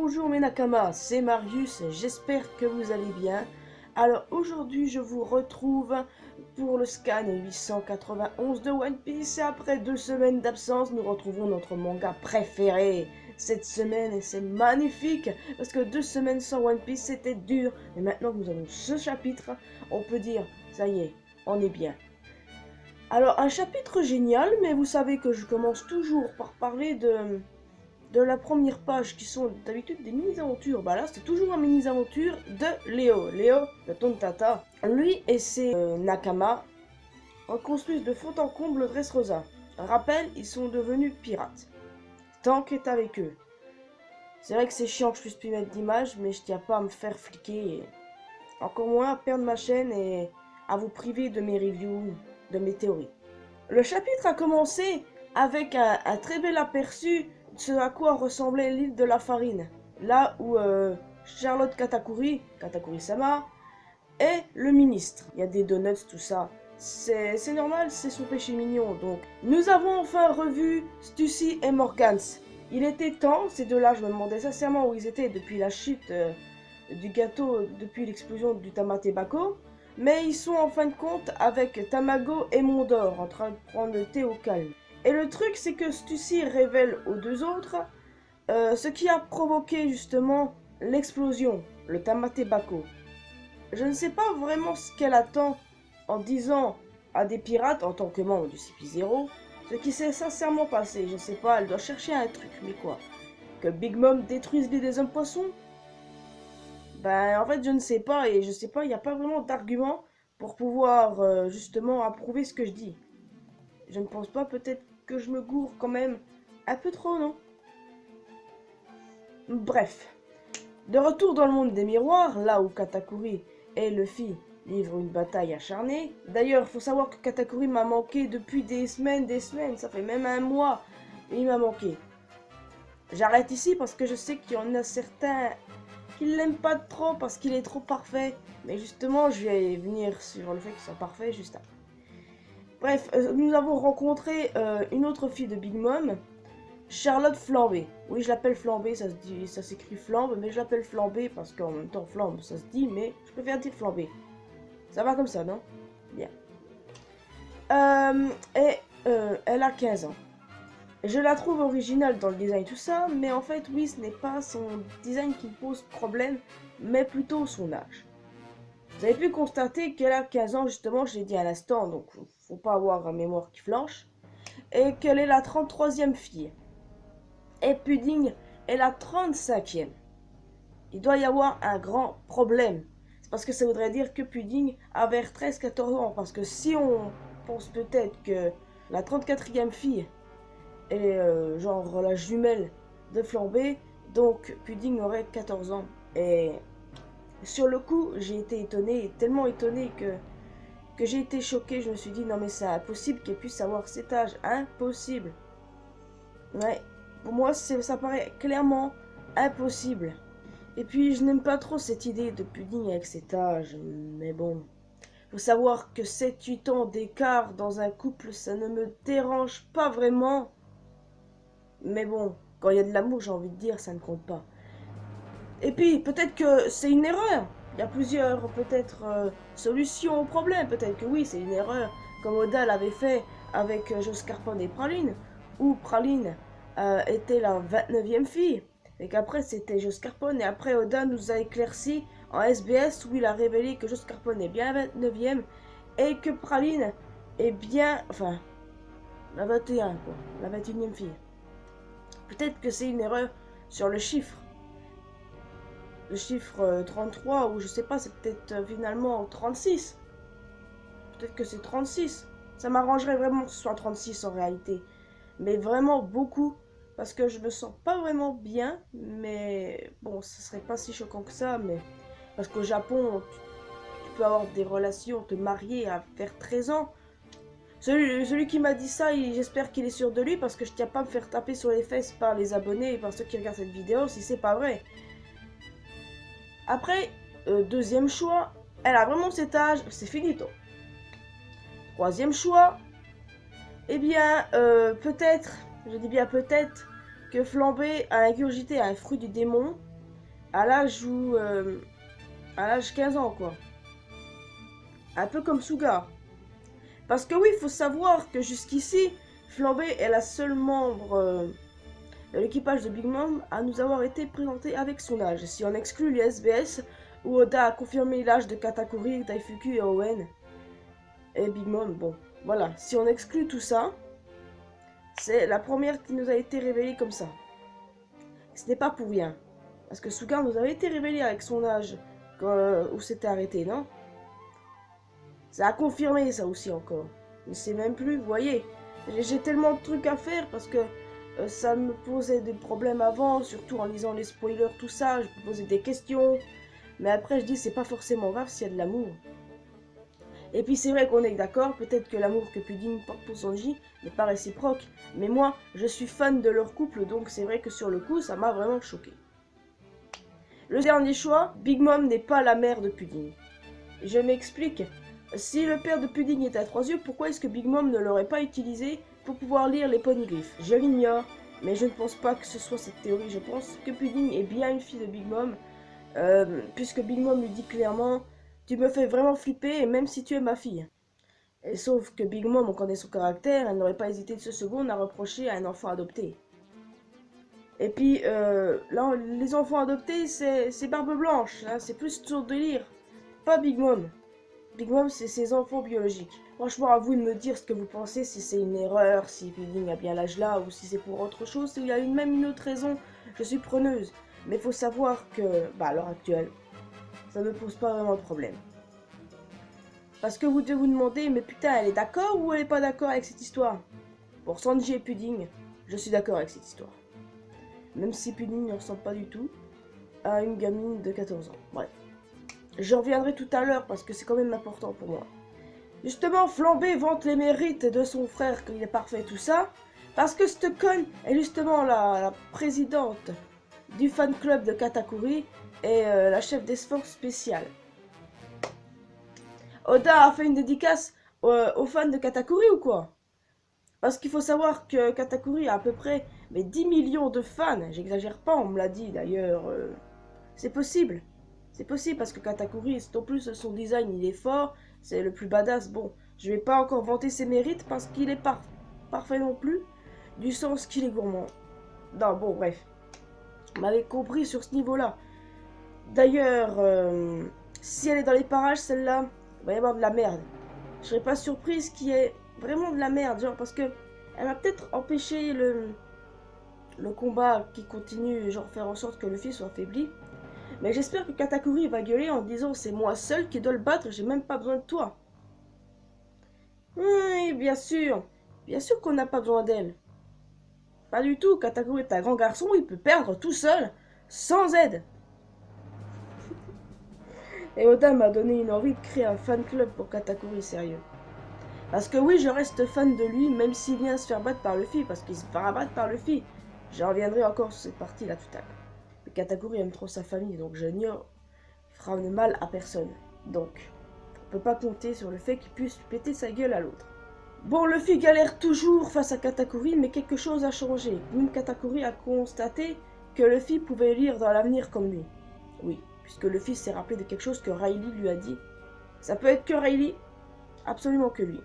Bonjour mes Nakamas, c'est Marius, j'espère que vous allez bien. Alors aujourd'hui je vous retrouve pour le scan 891 de One Piece et après 2 semaines d'absence nous retrouvons notre manga préféré. Cette semaine c'est magnifique parce que 2 semaines sans One Piece c'était dur. Mais maintenant que nous avons ce chapitre, on peut dire ça y est, on est bien. Alors un chapitre génial, mais vous savez que je commence toujours par parler de la première page qui sont d'habitude des mini-aventures. Bah là, c'est toujours une mini-aventure de Léo. Léo, le Tontata. Lui et ses Nakama reconstruisent de fond en comble le Dressrosa. Rappel, ils sont devenus pirates. Tank est avec eux. C'est vrai que c'est chiant que je puisse plus mettre d'image, mais je tiens pas à me faire fliquer. Et encore moins à perdre ma chaîne et à vous priver de mes reviews, de mes théories. Le chapitre a commencé avec un très bel aperçu de ce à quoi ressemblait l'île de la farine. Là où Charlotte Katakuri-sama, est le ministre. Il y a des donuts, tout ça. C'est normal, c'est son péché mignon. Donc, nous avons enfin revu Stussy et Morgans. Il était temps, ces deux-là, je me demandais sincèrement où ils étaient depuis la chute du gâteau, depuis l'explosion du Tamate Bako. Mais ils sont en fin de compte avec Tamago et Mondor en train de prendre le thé au calme. Et le truc, c'est que Stussy révèle aux deux autres ce qui a provoqué justement l'explosion, le Tamate Bako. Je ne sais pas vraiment ce qu'elle attend en disant à des pirates en tant que membre du CP0 ce qui s'est sincèrement passé. Je ne sais pas, elle doit chercher un truc, mais quoi? Que Big Mom détruise l'île des hommes poissons? Ben, en fait, je ne sais pas, et je sais pas, il n'y a pas vraiment d'argument pour pouvoir justement approuver ce que je dis. Je ne pense pas, peut-être que je me gourre quand même un peu trop, non? Bref. De retour dans le monde des miroirs, là où Katakuri et Luffy livrent une bataille acharnée. D'ailleurs, faut savoir que Katakuri m'a manqué depuis des semaines, ça fait même un mois, et il m'a manqué. J'arrête ici parce que je sais qu'il y en a certains qui l'aiment pas trop parce qu'il est trop parfait. Mais justement, je vais venir sur le fait qu'il soit parfait juste après. Bref, nous avons rencontré une autre fille de Big Mom, Charlotte Flambé. Oui, je l'appelle Flambé, ça se dit, ça s'écrit Flambe, mais je l'appelle Flambé parce qu'en même temps Flambe, ça se dit, mais je préfère dire Flambé. Ça va comme ça, non? Bien. Elle a 15 ans. Je la trouve originale dans le design, tout ça, mais en fait, oui, ce n'est pas son design qui pose problème, mais plutôt son âge. Vous avez pu constater qu'elle a 15 ans, justement, je l'ai dit à l'instant, donc faut pas avoir une mémoire qui flanche, et qu'elle est la 33e fille. Et Pudding est la 35e. Il doit y avoir un grand problème. C'est parce que ça voudrait dire que Pudding a vers 13-14 ans, parce que si on pense peut-être que la 34e fille est genre la jumelle de Flambé, donc Pudding aurait 14 ans. Et sur le coup, j'ai été étonné, tellement étonné que j'ai été choqué. Je me suis dit, non mais c'est impossible qu'elle puisse avoir cet âge. Impossible. Ouais, pour moi, ça paraît clairement impossible. Et puis, je n'aime pas trop cette idée de Pudding avec cet âge. Mais bon, faut savoir que 7-8 ans d'écart dans un couple, ça ne me dérange pas vraiment. Mais bon, quand il y a de l'amour, j'ai envie de dire, ça ne compte pas. Et puis, peut-être que c'est une erreur. Il y a plusieurs, peut-être, solutions au problème. Peut-être que oui, c'est une erreur, comme Oda l'avait fait avec Joscarpon et Praline, où Praline était la 29e fille. Et qu'après, c'était Joscarpon. Et après, Oda nous a éclairci en SBS, où il a révélé que Joscarpon est bien la 29e, et que Praline est bien... Enfin, la 21, quoi. La 21e fille. Peut-être que c'est une erreur sur le chiffre. Le chiffre 33, ou je sais pas, c'est peut-être finalement 36. Peut-être que c'est 36. Ça m'arrangerait vraiment que ce soit 36 en réalité. Mais vraiment beaucoup, parce que je me sens pas vraiment bien. Mais bon, ce serait pas si choquant que ça. Mais parce qu'au Japon, tu peux avoir des relations, te marier à faire 13 ans. Celui qui m'a dit ça, j'espère qu'il est sûr de lui, parce que je tiens pas à me faire taper sur les fesses par les abonnés et par ceux qui regardent cette vidéo si c'est pas vrai. Après, deuxième choix, elle a vraiment cet âge, c'est finito. Troisième choix, eh bien, peut-être, je dis bien peut-être, que Flambé a ingurgité un fruit du démon à l'âge où... à l'âge 15 ans, quoi. Un peu comme Suga. Parce que oui, il faut savoir que jusqu'ici, Flambé est la seule membre de l'équipage de Big Mom à nous avoir été présentée avec son âge. Si on exclut les SBS, où Oda a confirmé l'âge de Katakuri, Daifuku et Owen, et Big Mom, bon, voilà. Si on exclut tout ça, c'est la première qui nous a été révélée comme ça. Ce n'est pas pour rien. Parce que Suga nous avait été révélé avec son âge, où c'était arrêté, non? Ça a confirmé ça aussi encore. Je sais même plus, vous voyez. J'ai tellement de trucs à faire parce que ça me posait des problèmes avant, surtout en lisant les spoilers, tout ça. Je me posais des questions. Mais après, je dis, c'est pas forcément grave s'il y a de l'amour. Et puis c'est vrai qu'on est d'accord, peut-être que l'amour que Pudding porte pour Sanji n'est pas réciproque. Mais moi, je suis fan de leur couple, donc c'est vrai que sur le coup, ça m'a vraiment choqué. Le dernier choix, Big Mom n'est pas la mère de Pudding. Je m'explique. Si le père de Pudding est à 3 yeux, pourquoi est-ce que Big Mom ne l'aurait pas utilisé pour pouvoir lire les poneglyphes? Je l'ignore, mais je ne pense pas que ce soit cette théorie. Je pense que Pudding est bien une fille de Big Mom, puisque Big Mom lui dit clairement « Tu me fais vraiment flipper, et même si tu es ma fille ». Et sauf que Big Mom, on connaît son caractère, elle n'aurait pas hésité de ce seconde à reprocher à un enfant adopté. Et puis, là, les enfants adoptés, c'est Barbe Blanche, hein, c'est plus sur délire, pas Big Mom. Big Mom, c'est ses enfants biologiques. Franchement, à vous de me dire ce que vous pensez, si c'est une erreur, si Pudding a bien l'âge là, ou si c'est pour autre chose, s'il y a même une autre raison, je suis preneuse. Mais faut savoir que, à l'heure actuelle, ça ne me pose pas vraiment de problème. Parce que vous devez vous demander, mais putain, elle est d'accord ou elle est pas d'accord avec cette histoire? Pour Sanji et Pudding, je suis d'accord avec cette histoire. Même si Pudding ne ressemble pas du tout à une gamine de 14 ans. Bref. J'en reviendrai tout à l'heure parce que c'est quand même important pour moi. Justement, Flambé vante les mérites de son frère qu'il est parfait, tout ça. Parce que cette conne est justement la présidente du fan club de Katakuri et la chef des forces spéciales. Oda a fait une dédicace aux fans de Katakuri ou quoi? Parce qu'il faut savoir que Katakuri a à peu près 10 millions de fans. J'exagère pas, on me l'a dit d'ailleurs. C'est possible. C'est possible parce que Katakuri, en plus son design il est fort, c'est le plus badass. Bon, je vais pas encore vanter ses mérites parce qu'il est parfait non plus, du sens qu'il est gourmand. Non, bon, bref. On m'avait compris sur ce niveau-là. D'ailleurs, si elle est dans les parages, celle-là, il va y avoir de la merde. Je serais pas surprise qu'il y ait vraiment de la merde, genre parce que elle va peut-être empêcher le combat qui continue, genre faire en sorte que le fils soit affaibli. Mais j'espère que Katakuri va gueuler en disant c'est moi seul qui dois le battre, j'ai même pas besoin de toi. Oui, bien sûr. Bien sûr qu'on n'a pas besoin d'elle. Pas du tout, Katakuri est un grand garçon, il peut perdre tout seul, sans aide. Et Oda m'a donné une envie de créer un fan club pour Katakuri, sérieux. Parce que oui, je reste fan de lui, même s'il vient se faire battre par Luffy, parce qu'il se fera battre par Luffy. J'en reviendrai encore sur cette partie-là tout à l'heure. Mais Katakuri aime trop sa famille, donc j'ignore, il fera de mal à personne. Donc, on peut pas compter sur le fait qu'il puisse péter sa gueule à l'autre. Bon, Luffy galère toujours face à Katakuri, mais quelque chose a changé. Même Katakuri a constaté que Luffy pouvait lire dans l'avenir comme lui. Oui, puisque Luffy s'est rappelé de quelque chose que Riley lui a dit. Ça peut être que Riley, absolument que lui.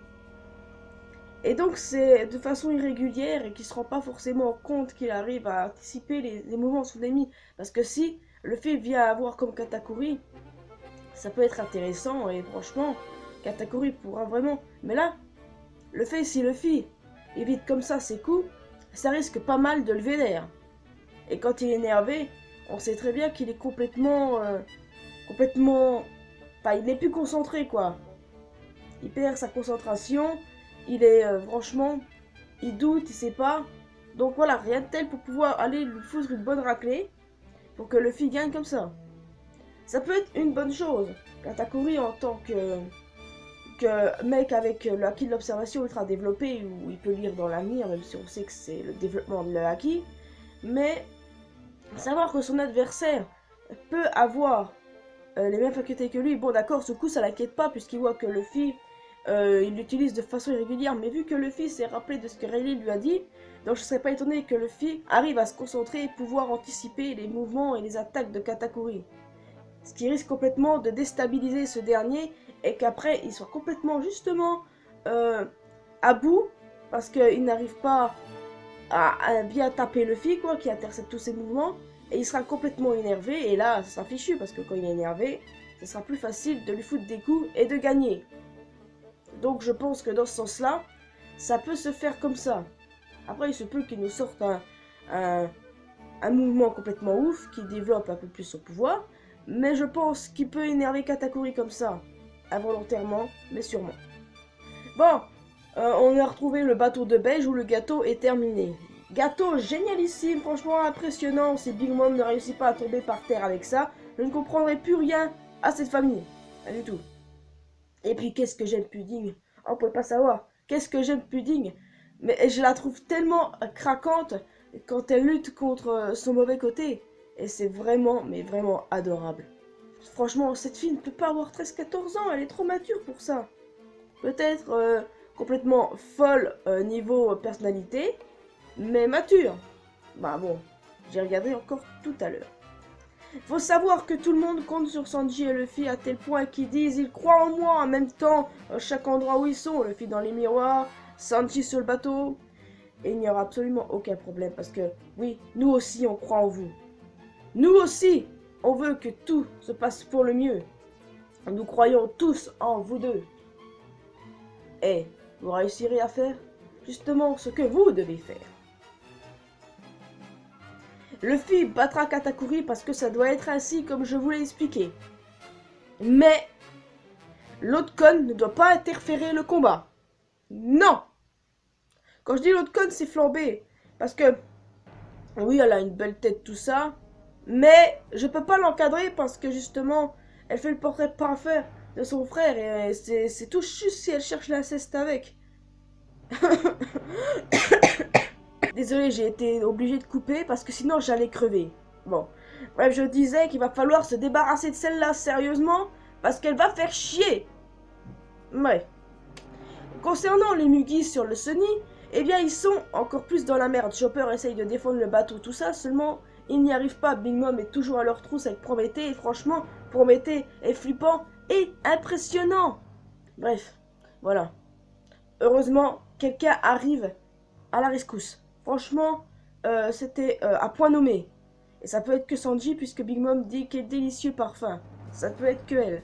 Et donc c'est de façon irrégulière et qui se rend pas forcément compte qu'il arrive à anticiper les mouvements de son ennemi. Parce que si Luffy vient avoir comme Katakuri, ça peut être intéressant et franchement, Katakuri pourra vraiment... Mais là, si Luffy évite comme ça ses coups, ça risque pas mal de le vénère. Et quand il est énervé, on sait très bien qu'il est complètement... Enfin, il n'est plus concentré quoi. Il perd sa concentration... Il est franchement, il doute, il sait pas. Donc voilà, rien de tel pour pouvoir aller lui foutre une bonne raclée pour que Luffy gagne comme ça. Ça peut être une bonne chose. Katakuri en tant que mec avec le haki de l'observation ultra développé où il peut lire dans l'avenir, même si on sait que c'est le développement de le haki. Mais savoir que son adversaire peut avoir les mêmes facultés que lui, bon d'accord, ce coup ça l'inquiète pas puisqu'il voit que Luffy il l'utilise de façon irrégulière, mais vu que Luffy s'est rappelé de ce que Rayleigh lui a dit, donc je serais pas étonné que Luffy arrive à se concentrer et pouvoir anticiper les mouvements et les attaques de Katakuri. Ce qui risque complètement de déstabiliser ce dernier et qu'après il soit complètement justement à bout parce qu'il n'arrive pas à bien taper Luffy quoi, qui intercepte tous ses mouvements et il sera complètement énervé et là ça sera fichu parce que quand il est énervé, ce sera plus facile de lui foutre des coups et de gagner. Donc je pense que dans ce sens-là, ça peut se faire comme ça. Après il se peut qu'il nous sorte un mouvement complètement ouf qui développe un peu plus son pouvoir. Mais je pense qu'il peut énerver Katakuri comme ça. Involontairement, mais sûrement. Bon, on a retrouvé le bateau de beige où le gâteau est terminé. Gâteau génialissime, franchement impressionnant. Si Big Mom ne réussit pas à tomber par terre avec ça, je ne comprendrai plus rien à cette famille. Rien du tout. Et puis qu'est-ce que j'aime Pudding. Oh, on peut pas savoir. Qu'est-ce que j'aime Pudding. Mais je la trouve tellement craquante quand elle lutte contre son mauvais côté. Et c'est vraiment, mais vraiment adorable. Franchement, cette fille ne peut pas avoir 13-14 ans, elle est trop mature pour ça. Peut-être complètement folle niveau personnalité, mais mature. Bah bon, j'ai regardé encore tout à l'heure. Faut savoir que tout le monde compte sur Sanji et Luffy à tel point qu'ils disent ils croient en moi en même temps, à chaque endroit où ils sont, Luffy dans les miroirs, Sanji sur le bateau. Et il n'y aura absolument aucun problème parce que oui, nous aussi on croit en vous. Nous aussi, on veut que tout se passe pour le mieux. Nous croyons tous en vous deux. Et vous réussirez à faire justement ce que vous devez faire. Luffy battra Katakuri parce que ça doit être ainsi comme je vous l'ai expliqué. Mais l'autre conne ne doit pas interférer le combat. Non. Quand je dis l'autre conne, c'est flambé. Parce que, oui, elle a une belle tête, tout ça. Mais je peux pas l'encadrer parce que justement, elle fait le portrait parfait de son frère et c'est tout juste si elle cherche l'inceste avec. Désolé, j'ai été obligé de couper parce que sinon j'allais crever. Bon, bref, je disais qu'il va falloir se débarrasser de celle-là sérieusement parce qu'elle va faire chier. Ouais. Concernant les Mugis sur le Sunny, eh bien ils sont encore plus dans la merde. Chopper essaye de défendre le bateau, tout ça, seulement il n'y arrive pas. Big Mom est toujours à leur trousse avec Prométhée et franchement, Prométhée est flippant et impressionnant. Bref, voilà. Heureusement, quelqu'un arrive à la rescousse. Franchement, c'était à point nommé. Et ça peut être que Sanji puisque Big Mom dit quel délicieux parfum. Ça peut être que elle.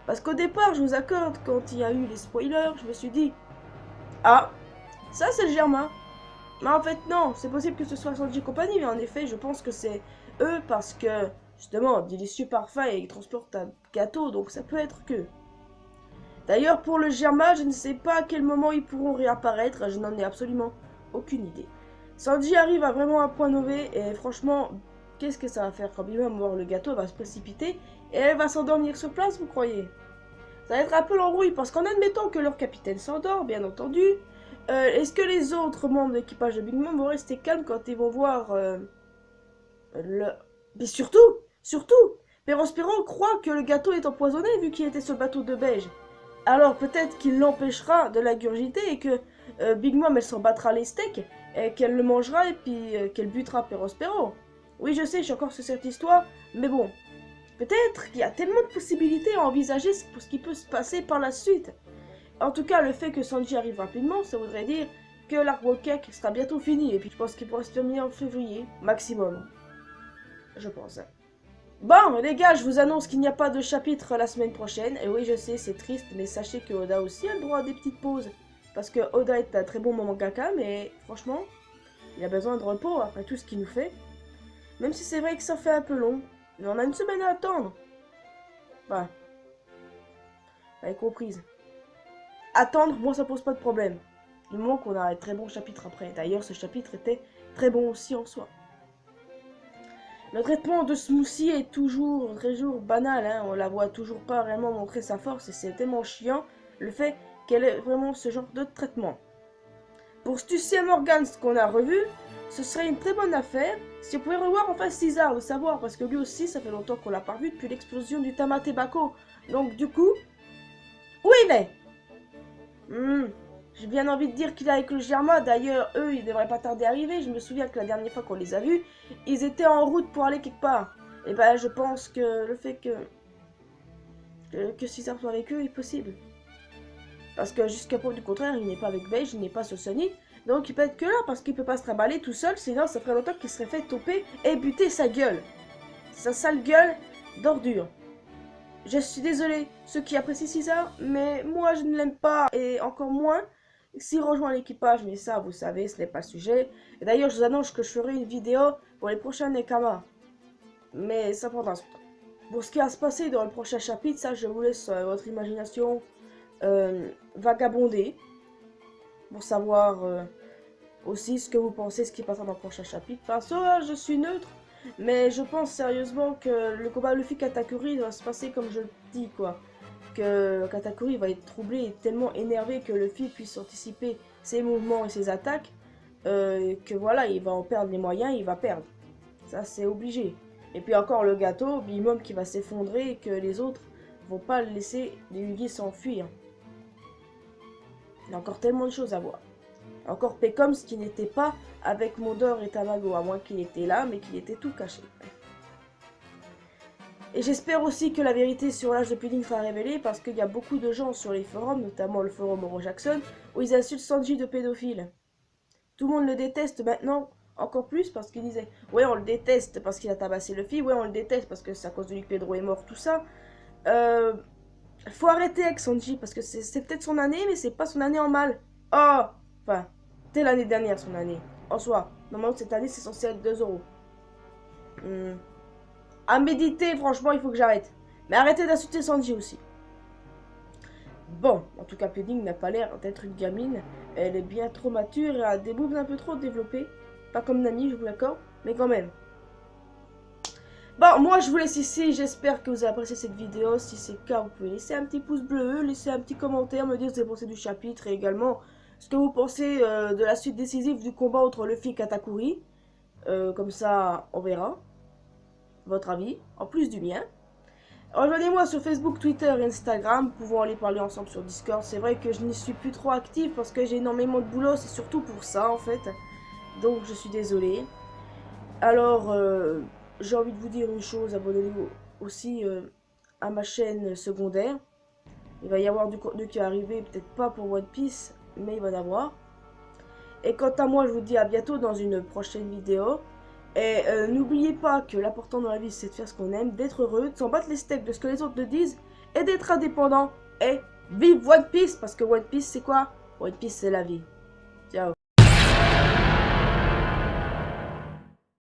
Parce qu'au départ, je vous accorde, quand il y a eu les spoilers, je me suis dit ah, ça c'est le Germain. Mais en fait non, c'est possible que ce soit Sanji et compagnie, mais en effet je pense que c'est eux parce que justement, délicieux parfum et ils transportent un gâteau, donc ça peut être que. D'ailleurs pour le Germain, je ne sais pas à quel moment ils pourront réapparaître, je n'en ai absolument aucune idée. Sanji arrive à vraiment un point nommé et franchement, qu'est-ce que ça va faire quand Big Mom va voir le gâteau, elle va se précipiter et elle va s'endormir sur place, vous croyez? Ça va être un peu l'embrouille parce qu'en admettant que leur capitaine s'endort, bien entendu, est-ce que les autres membres de l'équipage de Big Mom vont rester calmes quand ils vont voir le... Mais surtout, Perospero croit que le gâteau est empoisonné vu qu'il était sur le bateau de beige. Alors peut-être qu'il l'empêchera de l'ingurgiter et que Big Mom elle s'en battra les steaks et qu'elle le mangera et puis qu'elle butera Perospero. Oui je sais, je suis encore sur cette histoire, mais bon. Peut-être qu'il y a tellement de possibilités à envisager pour ce qui peut se passer par la suite. En tout cas, le fait que Sanji arrive rapidement, ça voudrait dire que l'arc Cake sera bientôt fini. Et puis je pense qu'il pourra se terminer en février, maximum. Je pense. Bon, les gars, je vous annonce qu'il n'y a pas de chapitre la semaine prochaine. Et oui, je sais, c'est triste, mais sachez que Oda aussi a le droit à des petites pauses. Parce que Oda est un très bon mangaka, mais franchement, il a besoin de repos après tout ce qu'il nous fait. Même si c'est vrai que ça fait un peu long. Mais on a une semaine à attendre. Bah. Vous avez comprise. Attendre, moi ça pose pas de problème. Du moment qu'on a un très bon chapitre après. D'ailleurs, ce chapitre était très bon aussi en soi. Le traitement de Smoothie est toujours banal. Hein. On la voit toujours pas vraiment montrer sa force. Et c'est tellement chiant le fait qu'elle ait vraiment ce genre de traitement. Pour Stussy Morgan, ce qu'on a revu, ce serait une très bonne affaire si on pouvait revoir enfin César, de savoir, parce que lui aussi, ça fait longtemps qu'on l'a pas vu depuis l'explosion du Tamatebako. Donc du coup, où il est? J'ai bien envie de dire qu'il est avec le Germa. D'ailleurs, eux, ils devraient pas tarder à arriver. Je me souviens que la dernière fois qu'on les a vus, ils étaient en route pour aller quelque part. Et ben, je pense que le fait que César soit avec eux est possible. Parce que jusqu'à preuve du contraire, il n'est pas avec Beige, il n'est pas sur Sonic. Donc il peut être que là, parce qu'il peut pas se trimballer tout seul, sinon ça ferait longtemps qu'il serait fait toper et buter sa gueule. Sa sale gueule d'ordure. Je suis désolé, ceux qui apprécient César, mais moi je ne l'aime pas, et encore moins s'il rejoint l'équipage, mais ça vous savez, ce n'est pas le sujet. Et d'ailleurs, je vous annonce que je ferai une vidéo pour les prochains Nekama. Mais ça prendra son temps. Pour ce qui va se passer dans le prochain chapitre, ça je vous laisse votre imagination vagabonder pour savoir aussi ce que vous pensez, ce qui passera dans le prochain chapitre. Parce que je suis neutre, mais je pense sérieusement que le combat Luffy Katakuri va se passer comme je le dis, quoi. Que Katakuri va être troublé et tellement énervé que Luffy puisse anticiper ses mouvements et ses attaques, que voilà, il va en perdre les moyens, il va perdre. Ça, c'est obligé. Et puis encore le gâteau, Bimom qui va s'effondrer et que les autres vont pas le laisser les Yugi s'enfuir. Il y a encore tellement de choses à voir. Encore Pecoms qui n'était pas avec Mondor et Tamago, à moins qu'il était là, mais qu'il était tout caché. Et j'espère aussi que la vérité sur l'âge de Pudding sera révélée, parce qu'il y a beaucoup de gens sur les forums, notamment le forum Oro Jackson, où ils insultent Sanji de pédophile. Tout le monde le déteste maintenant, encore plus, parce qu'ils disaient « Ouais, on le déteste parce qu'il a tabassé Luffy, ouais, on le déteste parce que c'est à cause de lui que Pedro est mort, tout ça. » Faut arrêter avec Sanji, parce que c'est peut-être son année, mais c'est pas son année en mal. Oh, enfin, c'était l'année dernière son année, en soi. Normalement, cette année, c'est censé être 2 euros. À méditer, franchement, il faut que j'arrête. Mais arrêtez d'insulter Sanji aussi. Bon, en tout cas, Pudding n'a pas l'air d'être une gamine. Elle est bien trop mature et a des boobs un peu trop développés. Pas comme Nami, je vous l'accorde, mais quand même. Bon, moi je vous laisse ici, j'espère que vous avez apprécié cette vidéo. Si c'est le cas, vous pouvez laisser un petit pouce bleu, laisser un petit commentaire, me dire ce que vous avez pensé du chapitre et également ce que vous pensez de la suite décisive du combat entre Luffy et Katakuri. Comme ça, on verra votre avis, en plus du mien. Rejoignez-moi sur Facebook, Twitter et Instagram, pouvons aller parler ensemble sur Discord. C'est vrai que je n'y suis plus trop active parce que j'ai énormément de boulot, c'est surtout pour ça en fait. Donc je suis désolée. Alors, j'ai envie de vous dire une chose, abonnez-vous aussi à ma chaîne secondaire. Il va y avoir du contenu qui va arriver, peut-être pas pour One Piece, mais il va y en avoir. Et quant à moi, je vous dis à bientôt dans une prochaine vidéo. Et n'oubliez pas que l'important dans la vie, c'est de faire ce qu'on aime, d'être heureux, de s'en battre les steaks de ce que les autres te disent, et d'être indépendant. Et vive One Piece, parce que One Piece, c'est quoi? One Piece, c'est la vie.